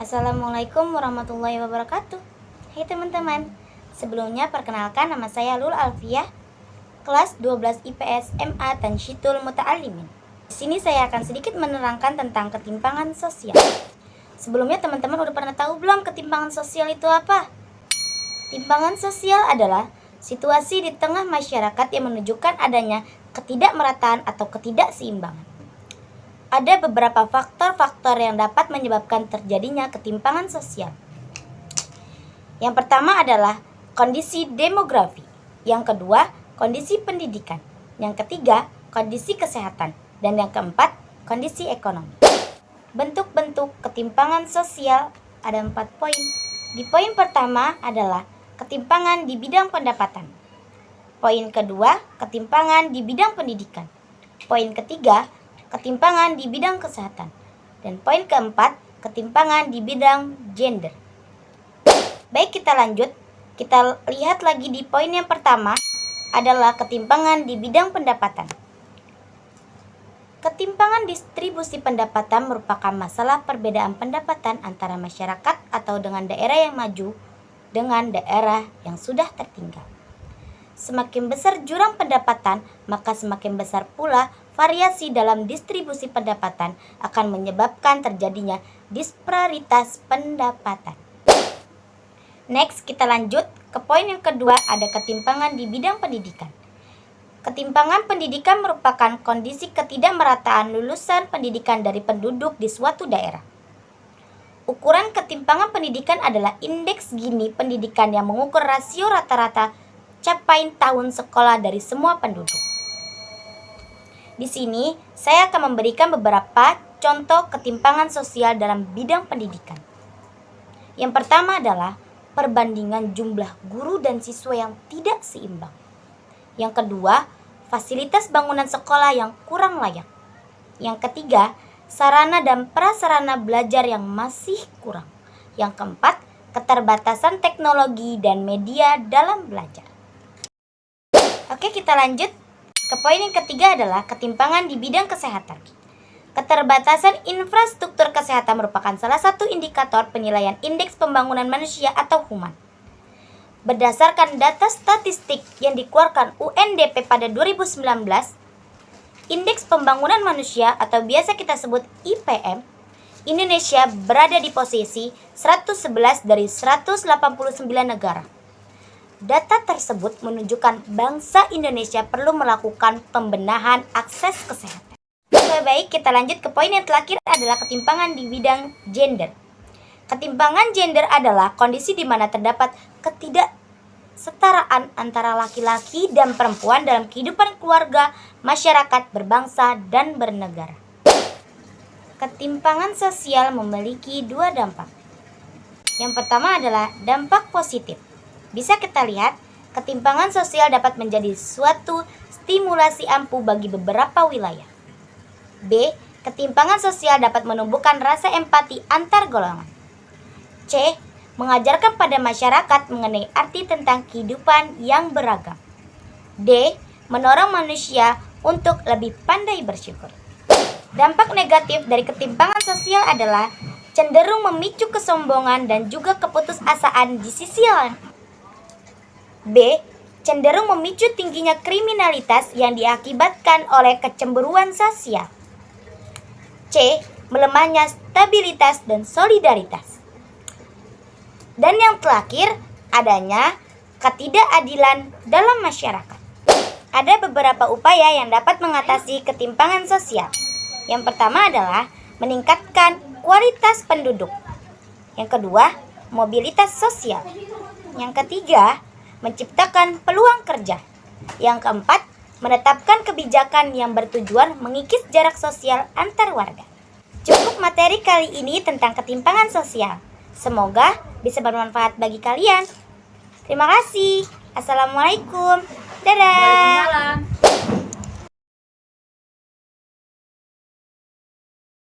Assalamualaikum warahmatullahi wabarakatuh. Hai teman-teman, sebelumnya perkenalkan nama saya Lul Alfiah, kelas 12 IPS MA Tansyitul Muta'alimin. Di sini saya akan sedikit menerangkan tentang ketimpangan sosial. Sebelumnya teman-teman udah pernah tahu belum ketimpangan sosial itu apa? Timpangan sosial adalah situasi di tengah masyarakat yang menunjukkan adanya ketidakmerataan atau ketidakseimbangan. Ada beberapa faktor-faktor yang dapat menyebabkan terjadinya ketimpangan sosial. Yang pertama adalah kondisi demografi. Yang kedua, kondisi pendidikan. Yang ketiga, kondisi kesehatan. Dan yang keempat, kondisi ekonomi. Bentuk-bentuk ketimpangan sosial ada 4 poin. Di poin pertama adalah ketimpangan di bidang pendapatan. Poin kedua, ketimpangan di bidang pendidikan. Poin ketiga, ketimpangan di bidang kesehatan. Dan poin keempat, ketimpangan di bidang gender. Baik, kita lanjut. Kita lihat lagi di poin yang pertama adalah ketimpangan di bidang pendapatan. Ketimpangan distribusi pendapatan merupakan masalah perbedaan pendapatan antara masyarakat atau dengan daerah yang maju dengan daerah yang sudah tertinggal. Semakin besar jurang pendapatan, maka semakin besar pula variasi dalam distribusi pendapatan akan menyebabkan terjadinya disparitas pendapatan. Next, kita lanjut ke poin yang kedua, ada ketimpangan di bidang pendidikan. Ketimpangan pendidikan merupakan kondisi ketidakmerataan lulusan pendidikan dari penduduk di suatu daerah. Ukuran ketimpangan pendidikan adalah indeks Gini pendidikan yang mengukur rasio rata-rata capaian tahun sekolah dari semua penduduk. Di sini, saya akan memberikan beberapa contoh ketimpangan sosial dalam bidang pendidikan. Yang pertama adalah perbandingan jumlah guru dan siswa yang tidak seimbang. Yang kedua, fasilitas bangunan sekolah yang kurang layak. Yang ketiga, sarana dan prasarana belajar yang masih kurang. Yang keempat, keterbatasan teknologi dan media dalam belajar. Oke, kita lanjut ke poin yang ketiga adalah ketimpangan di bidang kesehatan. Keterbatasan infrastruktur kesehatan merupakan salah satu indikator penilaian indeks pembangunan manusia atau HUMAN. Berdasarkan data statistik yang dikeluarkan UNDP pada 2019, indeks pembangunan manusia atau biasa kita sebut IPM, Indonesia berada di posisi 111 dari 189 negara. Data tersebut menunjukkan bangsa Indonesia perlu melakukan pembenahan akses kesehatan. Baik, kita lanjut ke poin yang terakhir adalah ketimpangan di bidang gender. Ketimpangan gender adalah kondisi di mana terdapat ketidaksetaraan antara laki-laki dan perempuan dalam kehidupan keluarga, masyarakat, berbangsa, dan bernegara. Ketimpangan sosial memiliki 2 dampak. Yang pertama adalah dampak positif. Bisa kita lihat, ketimpangan sosial dapat menjadi suatu stimulasi ampuh bagi beberapa wilayah. B. Ketimpangan sosial dapat menumbuhkan rasa empati antar golongan. C. Mengajarkan pada masyarakat mengenai arti tentang kehidupan yang beragam. D. Mendorong manusia untuk lebih pandai bersyukur. Dampak negatif dari ketimpangan sosial adalah cenderung memicu kesombongan dan juga keputusasaan di sisi lain. B. Cenderung memicu tingginya kriminalitas yang diakibatkan oleh kecemburuan sosial. C. Melemahnya stabilitas dan solidaritas. Dan yang terakhir, adanya ketidakadilan dalam masyarakat. Ada beberapa upaya yang dapat mengatasi ketimpangan sosial. Yang pertama adalah meningkatkan kualitas penduduk. Yang kedua, mobilitas sosial. Yang ketiga, menciptakan peluang kerja. Yang keempat, menetapkan kebijakan yang bertujuan mengikis jarak sosial antar warga. Cukup materi kali ini tentang ketimpangan sosial. Semoga bisa bermanfaat bagi kalian. Terima kasih. Assalamualaikum. Dadah. Waalaikumsalam.